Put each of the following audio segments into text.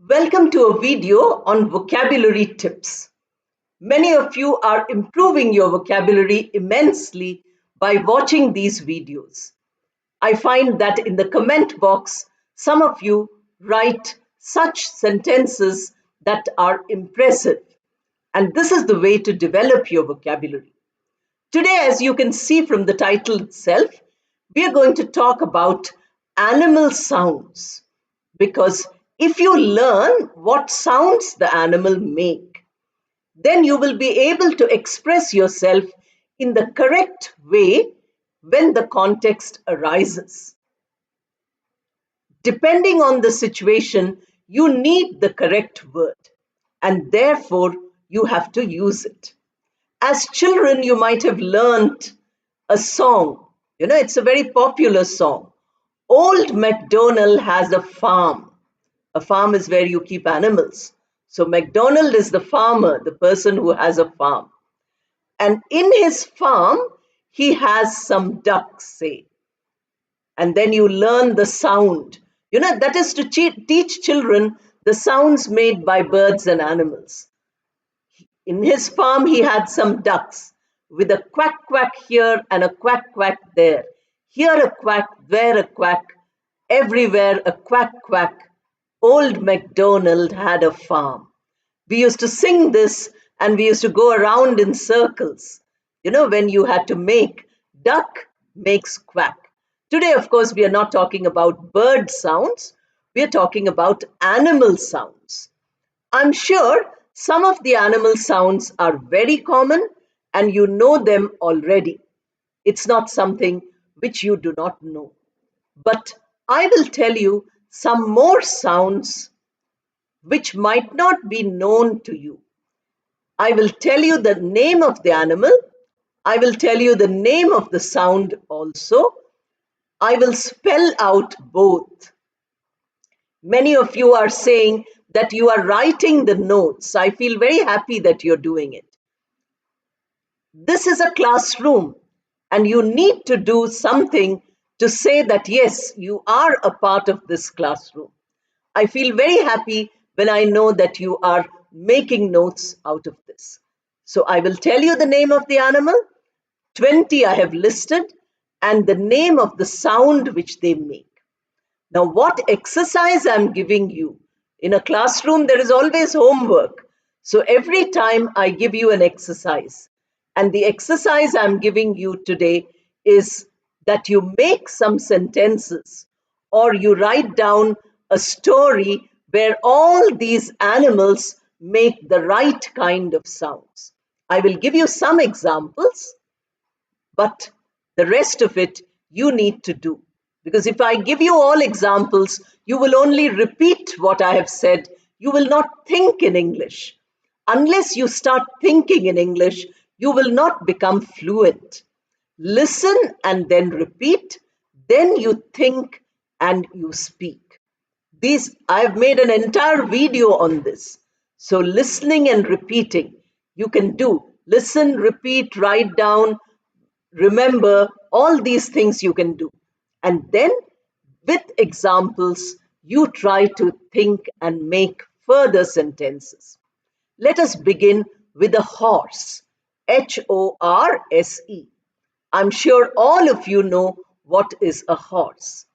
Welcome to a video on vocabulary tips. Many of you are improving your vocabulary immensely by watching these videos. I find that in the comment box, some of you write such sentences that are impressive, and this is the way to develop your vocabulary. Today, as you can see from the title itself, we are going to talk about animal sounds because if you learn what sounds the animal make, then you will be able to express yourself in the correct way when the context arises. Depending on the situation, you need the correct word and therefore you have to use it. As children, you might have learnt a song. It's a very popular song. Old MacDonald has a farm. A farm is where you keep animals. So MacDonald is the farmer, the person who has a farm. And in his farm, he has some ducks, say. And then you learn the sound. That is to teach children the sounds made by birds and animals. In his farm, he had some ducks with a quack quack here and a quack quack there. Here a quack, there a quack, everywhere a quack quack. Old MacDonald had a farm. We used to sing this and we used to go around in circles. When you had to make duck makes quack. Today, of course, we are not talking about bird sounds, we are talking about animal sounds. I'm sure some of the animal sounds are very common and you know them already. It's not something which you do not know. But I will tell you some more sounds which might not be known to you. I will tell you the name of the animal. I will tell you the name of the sound also. I will spell out both. Many of you are saying that you are writing the notes. I feel very happy that you're doing it. This is a classroom and you need to do something to say that yes, you are a part of this classroom. I feel very happy when I know that you are making notes out of this. So I will tell you the name of the animal. 20 I have listed and the name of the sound which they make. Now, what exercise I'm giving you? In a classroom, there is always homework. So every time I give you an exercise, and the exercise I'm giving you today is that you make some sentences or you write down a story where all these animals make the right kind of sounds. I will give you some examples, but the rest of it you need to do. Because if I give you all examples, you will only repeat what I have said. You will not think in English. Unless you start thinking in English, you will not become fluent. Listen and then repeat, then you think and you speak. I've made an entire video on this. So listening and repeating, you can do. Listen, repeat, write down, remember, all these things you can do. And then with examples, you try to think and make further sentences. Let us begin with a horse. Horse. I'm sure all of you know what is a horse.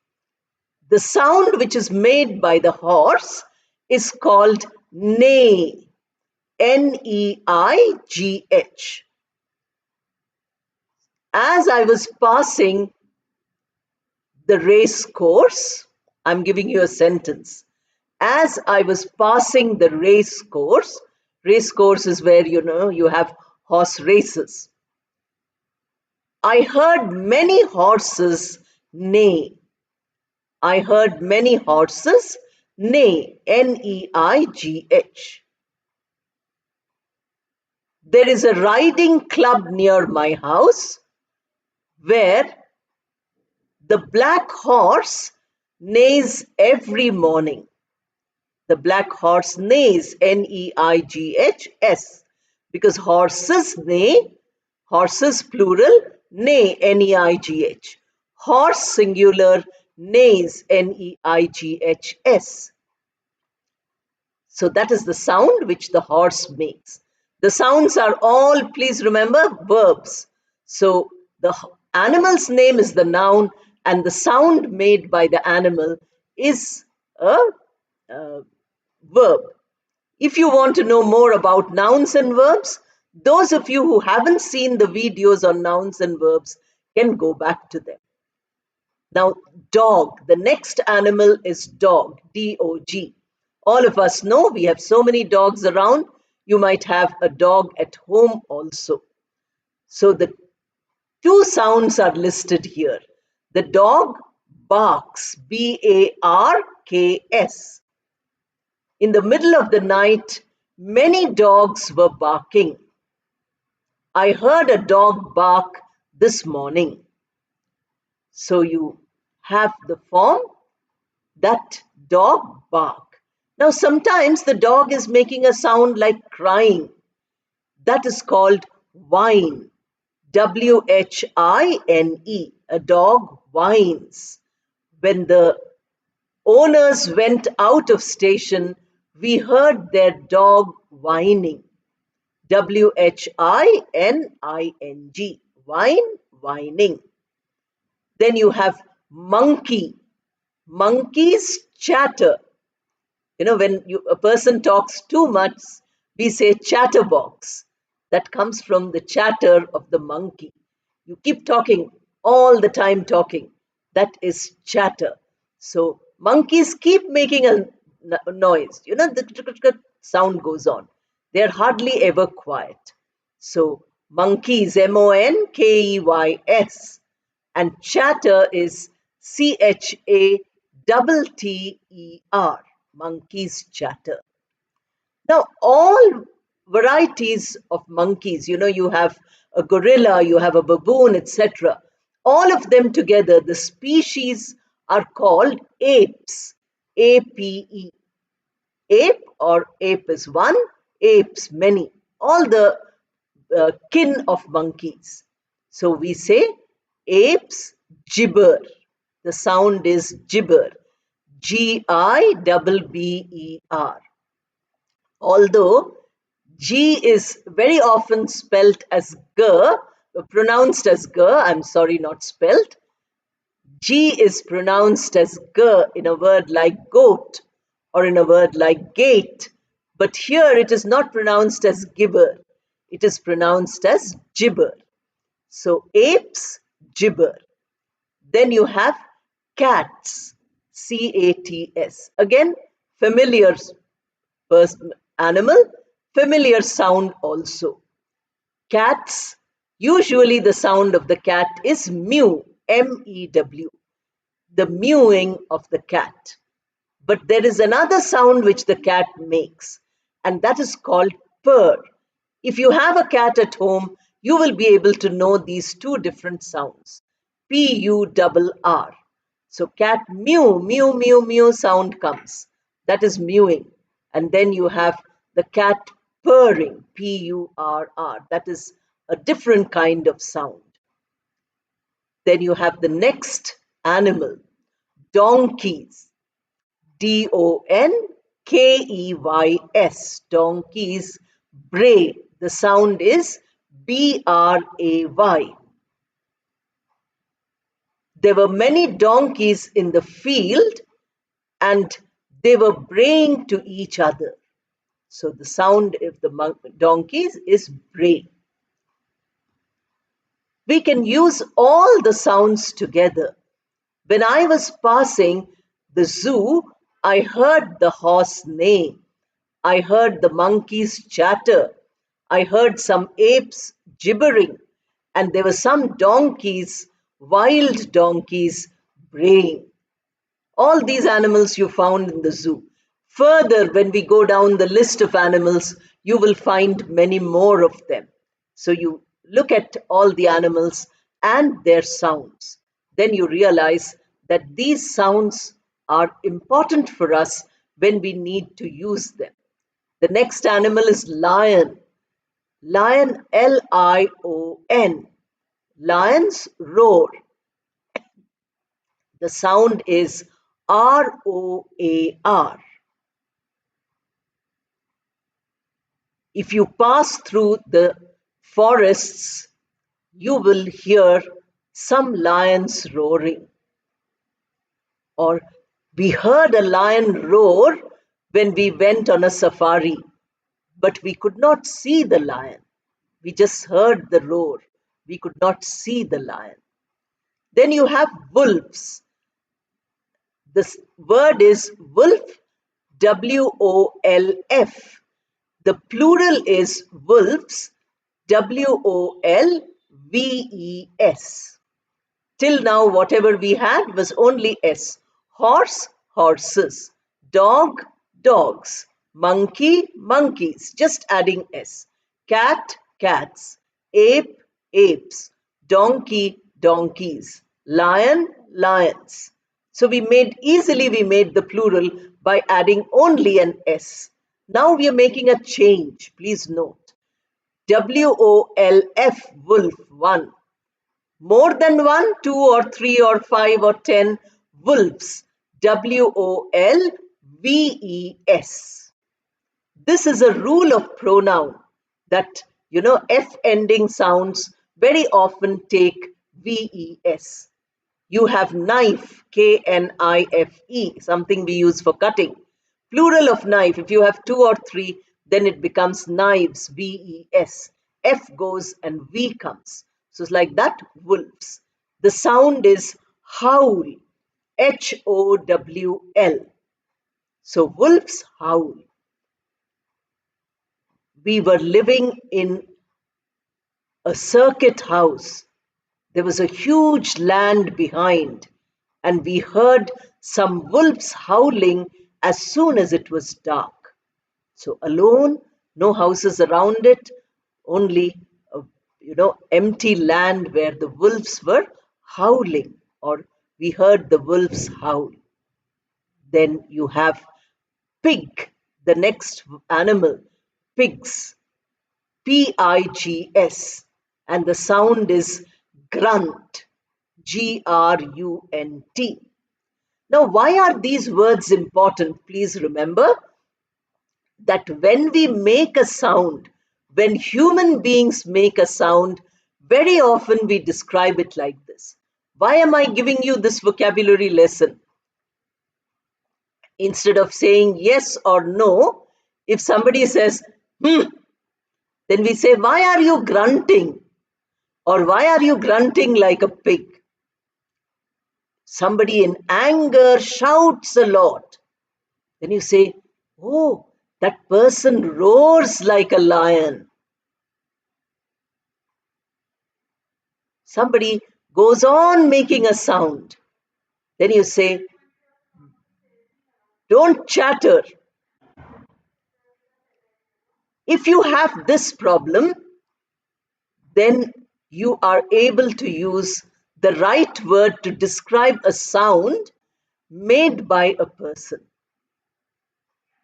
The sound which is made by the horse is called neigh. Neigh. As I was passing the race course, I'm giving you a sentence. As I was passing the race course is where you have horse races. I heard many horses neigh. I heard many horses neigh. Neigh. There is a riding club near my house where the black horse neighs every morning. The black horse neighs, Neighs, because horses neigh, horses plural, neigh, Neigh. Horse singular neighs, Neighs. So that is the sound which the horse makes. The sounds are all, please remember, verbs. So the animal's name is the noun, and the sound made by the animal is a, uh verb. If you want to know more about nouns and verbs, those of you who haven't seen the videos on nouns and verbs can go back to them. Now, dog, the next animal is dog, D-O-G. All of us know we have so many dogs around. You might have a dog at home also. So the two sounds are listed here. The dog barks, B-A-R-K-S. In the middle of the night, many dogs were barking. I heard a dog bark this morning. So you have the form that dog bark. Now, sometimes the dog is making a sound like crying. That is called whine. W-H-I-N-E. A dog whines. When the owners went out of station, we heard their dog whining. W-H-I-N-I-N-G. Whine, whining. Then you have monkey. Monkeys chatter. When a person talks too much, we say chatterbox. That comes from the chatter of the monkey. You keep talking, all the time talking. That is chatter. So monkeys keep making a noise. The sound goes on. They're hardly ever quiet. So monkeys, M-O-N-K-E-Y-S. And chatter is C-H-A-T-T-E-R. Monkeys chatter. Now, all varieties of monkeys, you have a gorilla, you have a baboon, etc. All of them together, the species are called apes. A-P-E. Ape or ape is one, apes many. All the kin of monkeys. So we say apes gibber. The sound is gibber. G-I-B-B-E-R. Although G is very often spelt as G, pronounced as G, I'm sorry, not spelt. G is pronounced as G in a word like goat or in a word like gate. But here it is not pronounced as gibber. It is pronounced as gibber. So apes, gibber. Then you have cats, C-A-T-S. Again, familiar animal, familiar sound also. Cats, usually the sound of the cat is mew, M-E-W, the mewing of the cat. But there is another sound which the cat makes, and that is called purr. If you have a cat at home, you will be able to know these two different sounds. P-U-R-R. So cat mew, mew, mew, mew sound comes. That is mewing. And then you have the cat purring, P-U-R-R. That is a different kind of sound. Then you have the next animal, donkeys. D-O-N-K-E-Y-S. Donkeys bray. The sound is B-R-A-Y. There were many donkeys in the field and they were braying to each other. So the sound of the donkeys is bray. We can use all the sounds together. When I was passing the zoo, I heard the horse neigh. I heard the monkeys chatter. I heard some apes gibbering. And there were some donkeys, wild donkeys, braying. All these animals you found in the zoo. Further, when we go down the list of animals, you will find many more of them. So you look at all the animals and their sounds. Then you realize that these sounds are important for us when we need to use them. The next animal is lion. Lion, L-I-O-N. Lions roar. The sound is R-O-A-R. If you pass through the forests, you will hear some lions roaring. Or we heard a lion roar when we went on a safari, but we could not see the lion. We just heard the roar. We could not see the lion. Then you have wolves. This word is wolf, WOLF. The plural is wolves, WOLVES. Till now, whatever we had was only S. Horse, horses. Dog, dogs. Monkey, monkeys. Just adding S. Cat, cats. Ape, apes. Donkey, donkeys. Lion, lions. So we made the plural by adding only an S. Now we are making a change. Please note. WOLF, wolf, one. More than one, two or three or five or 10 wolves. WOLVES. This is a rule of pronoun that, F ending sounds very often take VES. You have knife, KNIFE, something we use for cutting. Plural of knife, if you have two or three, then it becomes knives, VES. F goes and V comes. So it's like that, wolves. The sound is howl, HOWL. So wolves howl. We were living in a circuit house. There was a huge land behind, and we heard some wolves howling as soon as it was dark. So alone, no houses around it, only empty land where the wolves were howling, or we heard the wolves howl. Then you have pig, the next animal, pigs, PIGS, and the sound is grunt, GRUNT. Now, why are these words important? Please remember that when we make a sound, when human beings make a sound, very often we describe it like this. Why am I giving you this vocabulary lesson? Instead of saying yes or no, if somebody says, then we say, why are you grunting? Or why are you grunting like a pig? Somebody in anger shouts a lot. Then you say, oh, that person roars like a lion. Somebody goes on making a sound. Then you say, don't chatter. If you have this problem, then you are able to use the right word to describe a sound made by a person.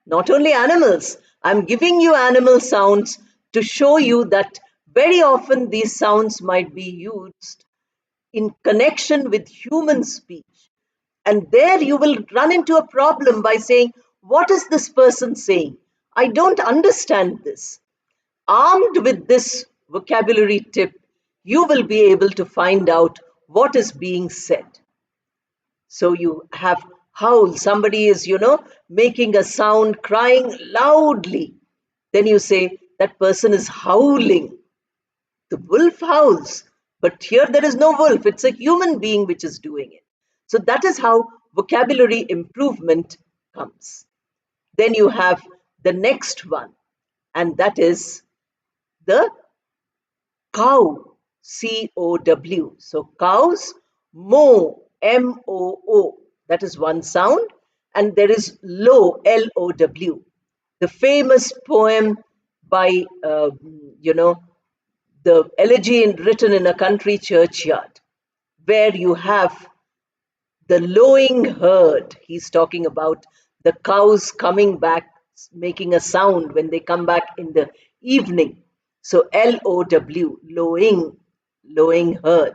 Not only animals, I'm giving you animal sounds to show you that very often these sounds might be used in connection with human speech. And there you will run into a problem by saying, what is this person saying? I don't understand this. Armed with this vocabulary tip, you will be able to find out what is being said. So you have howl. Somebody is, making a sound, crying loudly. Then you say, that person is howling. The wolf howls. But here there is no wolf. It's a human being which is doing it. So that is how vocabulary improvement comes. Then you have the next one, and that is the cow, COW. So cows, moo, MOO. That is one sound. And there is low, LOW. The famous poem by, the elegy written in a country churchyard, where you have the lowing herd. He's talking about the cows coming back, making a sound when they come back in the evening. So LOW, lowing herd.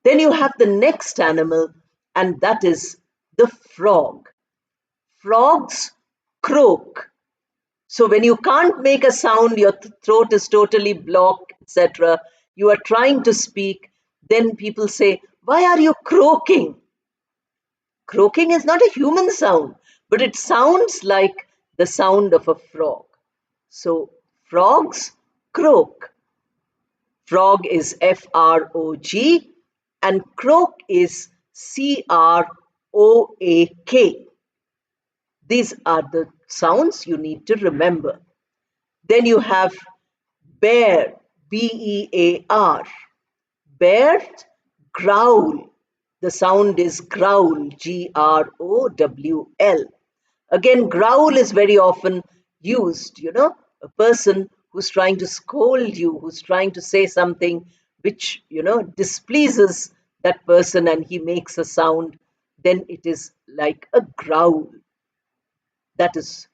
Then you have the next animal, and that is the frog. Frogs croak. So when you can't make a sound, your throat is totally blocked, etc., you are trying to speak, then people say, "Why are you croaking?" Croaking is not a human sound, but it sounds like the sound of a frog. So frogs croak. Frog is FROG and croak is CROAK. These are the sounds you need to remember. Then you have bear, BEAR. Bear, growl. The sound is growl, GROWL. Again, growl is very often used, a person who's trying to scold you, who's trying to say something which, displeases that person and he makes a sound, then it is like a growl. That is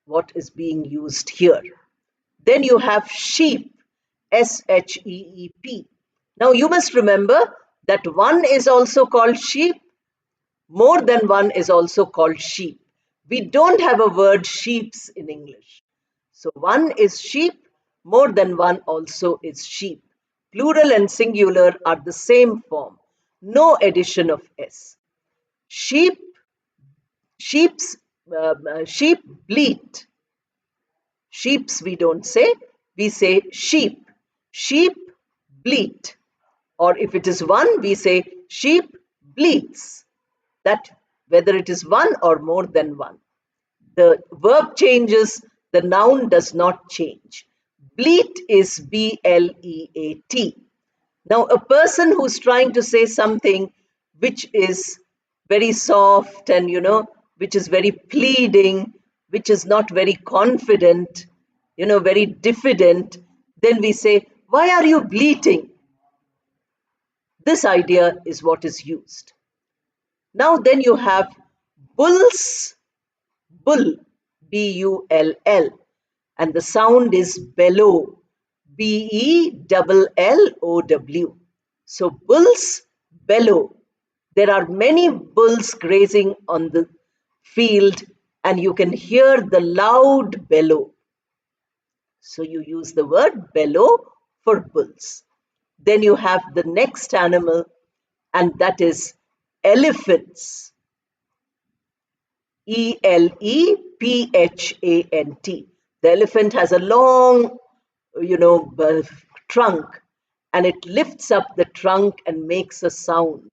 what is being used here. Then you have sheep, SHEEP. Now you must remember that one is also called sheep, more than one is also called sheep. We don't have a word sheeps in English. So one is sheep, more than one also is sheep. Plural and singular are the same form. No addition of S. Sheep, sheep bleat. Sheeps we don't say, we say sheep. Sheep bleat. Or if it is one, we say sheep bleats. That whether it is one or more than one. The verb changes, the noun does not change. Bleat is BLEAT. Now, a person who's trying to say something which is very soft and, which is very pleading, which is not very confident, very diffident, then we say, "Why are you bleating?" This idea is what is used. Now, then you have bulls, bull, BULL, and the sound is bellow, BELLOW. So bulls bellow. There are many bulls grazing on the field, and you can hear the loud bellow. So you use the word bellow for bulls. Then you have the next animal, and that is elephants. ELEPHANT. The elephant has a long, trunk, and it lifts up the trunk and makes a sound.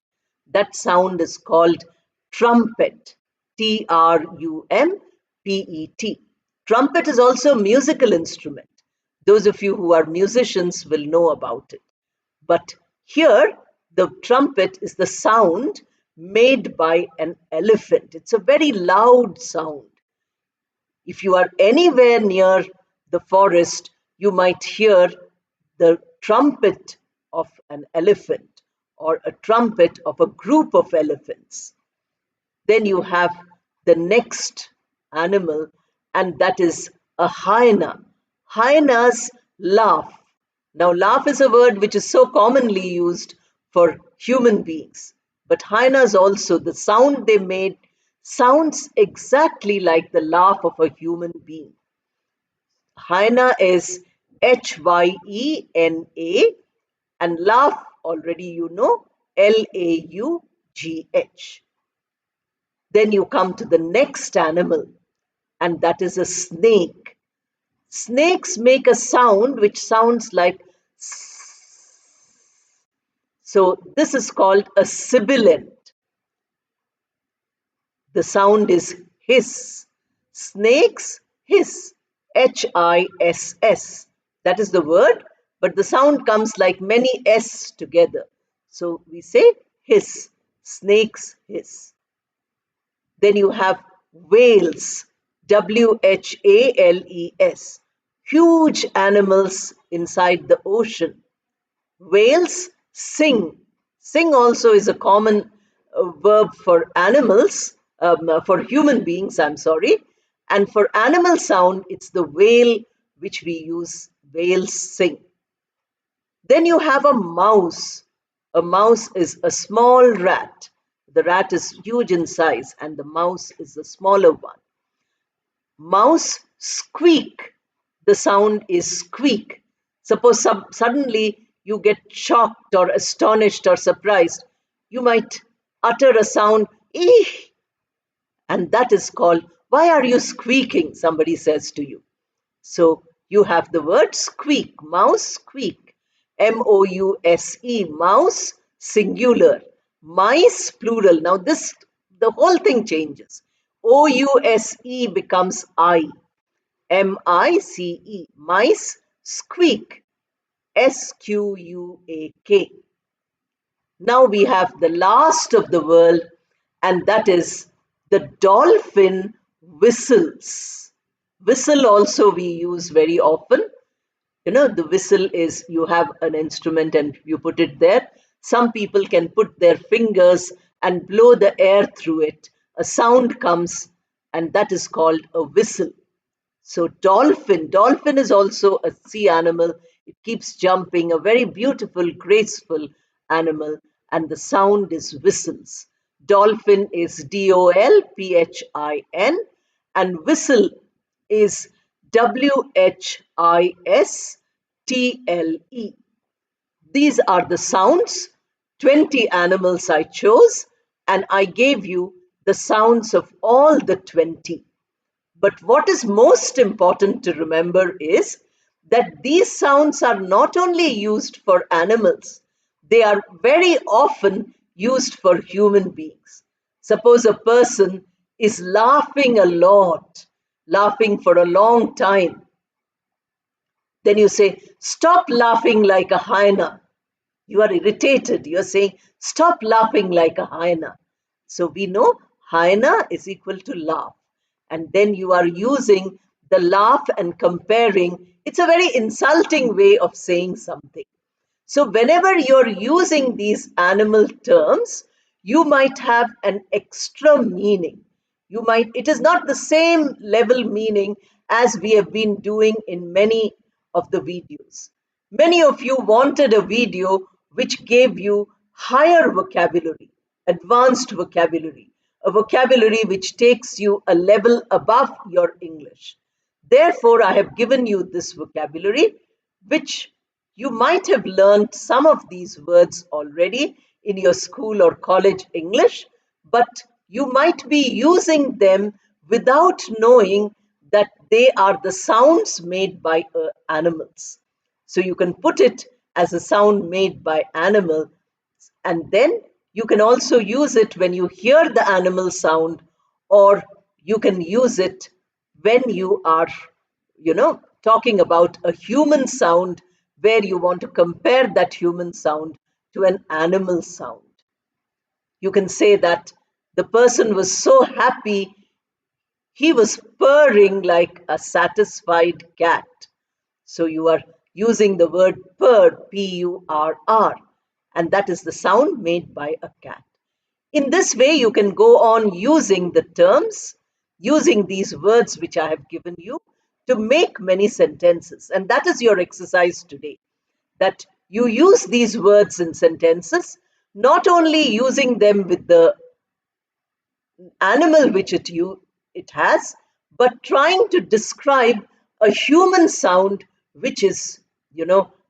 That sound is called trumpet. TRUMPET. Trumpet is also a musical instrument. Those of you who are musicians will know about it. But here, the trumpet is the sound made by an elephant. It's a very loud sound. If you are anywhere near the forest, you might hear the trumpet of an elephant or a trumpet of a group of elephants. Then you have the next animal, and that is a hyena. Hyenas laugh. Now, laugh is a word which is so commonly used for human beings, but hyenas also, the sound they made sounds exactly like the laugh of a human being. Hyena is HYENA, and laugh already LAUGH. Then you come to the next animal, and that is a snake. Snakes make a sound which sounds like so this is called a sibilant. The sound is hiss. Snakes hiss. HISS. That is the word, but the sound comes like many S together. So we say hiss. Snakes hiss. Then you have whales, WHALES, huge animals inside the ocean. Whales sing. Sing also is a common verb for animals, for human beings, I'm sorry. And for animal sound, it's the whale which we use, whales sing. Then you have a mouse. A mouse is a small rat. The rat is huge in size, and the mouse is the smaller one. Mouse, squeak. The sound is squeak. Suppose suddenly you get shocked or astonished or surprised, you might utter a sound, eeh, and that is called, why are you squeaking? Somebody says to you. So you have the word squeak, mouse squeak, mouse, mouse singular, mice plural. Now this, the whole thing changes. Ouse becomes mice, mice squeak, squeak. Now we have the last of the world, and that is the dolphin whistles. Whistle also we use very often. You know, the whistle is, you have an instrument and you put it there. Some people can put their fingers and blow the air through it. A sound comes, and that is called a whistle. So dolphin is also a sea animal. It keeps jumping, a very beautiful, graceful animal, and the sound is whistles. Dolphin is dolphin, and whistle is whistle. These are the sounds, 20 animals I chose, and I gave you the sounds of all the 20. But what is most important to remember is that these sounds are not only used for animals, they are very often used for human beings. Suppose a person is laughing a lot, laughing for a long time. Then you say, stop laughing like a hyena. You are irritated. You're saying, stop laughing like a hyena. So we know hyena is equal to laugh. And then you are using the laugh and comparing. It's a very insulting way of saying something. So whenever you're using these animal terms, you might have an extra meaning. You might, it is not the same level meaning as we have been doing in many of the videos. Many of you wanted a video which gave you higher vocabulary, advanced vocabulary, a vocabulary which takes you a level above your English. Therefore, I have given you this vocabulary, which you might have learned some of these words already in your school or college English, but you might be using them without knowing that they are the sounds made by animals. So you can put it as a sound made by animal, and then you can also use it when you hear the animal sound, or you can use it when you are, talking about a human sound where you want to compare that human sound to an animal sound. You can say that the person was so happy, he was purring like a satisfied cat. So you are using the word purr, Purr, and that is the sound made by a cat. In this way, you can go on using the terms, using these words which I have given you to make many sentences. And that is your exercise today, that you use these words in sentences, not only using them with the animal which it has, but trying to describe a human sound which is,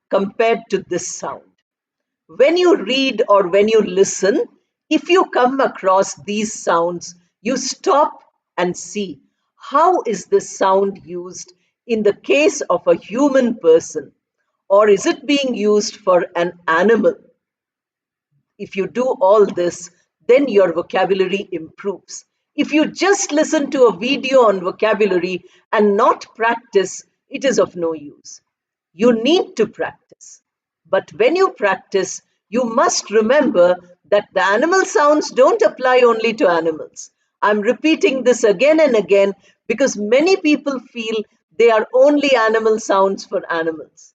compared to this sound. When you read or when you listen, if you come across these sounds, you stop and see, how is this sound used in the case of a human person? Or is it being used for an animal? If you do all this, then your vocabulary improves. If you just listen to a video on vocabulary and not practice, it is of no use. You need to practice. But when you practice, you must remember that the animal sounds don't apply only to animals. I'm repeating this again and again because many people feel they are only animal sounds for animals.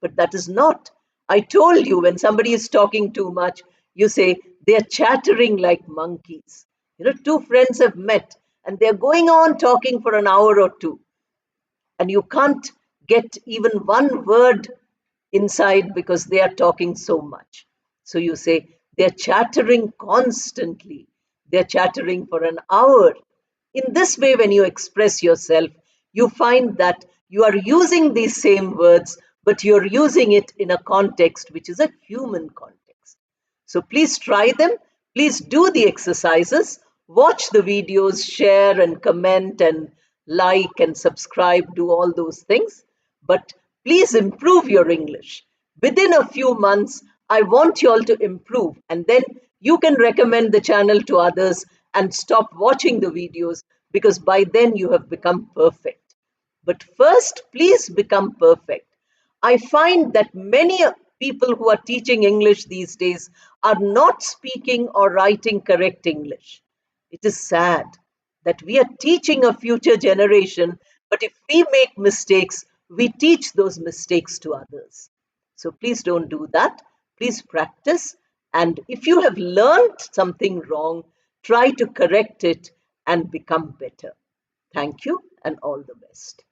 But that is not. I told you, when somebody is talking too much, you say they are chattering like monkeys. Two friends have met and they're going on talking for an hour or two, and you can't get even one word inside because they are talking so much. So you say they're chattering constantly. They're chattering for an hour. In this way, when you express yourself, you find that you are using these same words, but you're using it in a context which is a human context. So please try them. Please do the exercises. Watch the videos, share and comment and like and subscribe, do all those things. But please improve your English. Within a few months, I want you all to improve, and then you can recommend the channel to others and stop watching the videos because by then you have become perfect. But first, please become perfect. I find that many people who are teaching English these days are not speaking or writing correct English. It is sad that we are teaching a future generation, but if we make mistakes, we teach those mistakes to others. So please don't do that. Please practice. And if you have learned something wrong, try to correct it and become better. Thank you and all the best.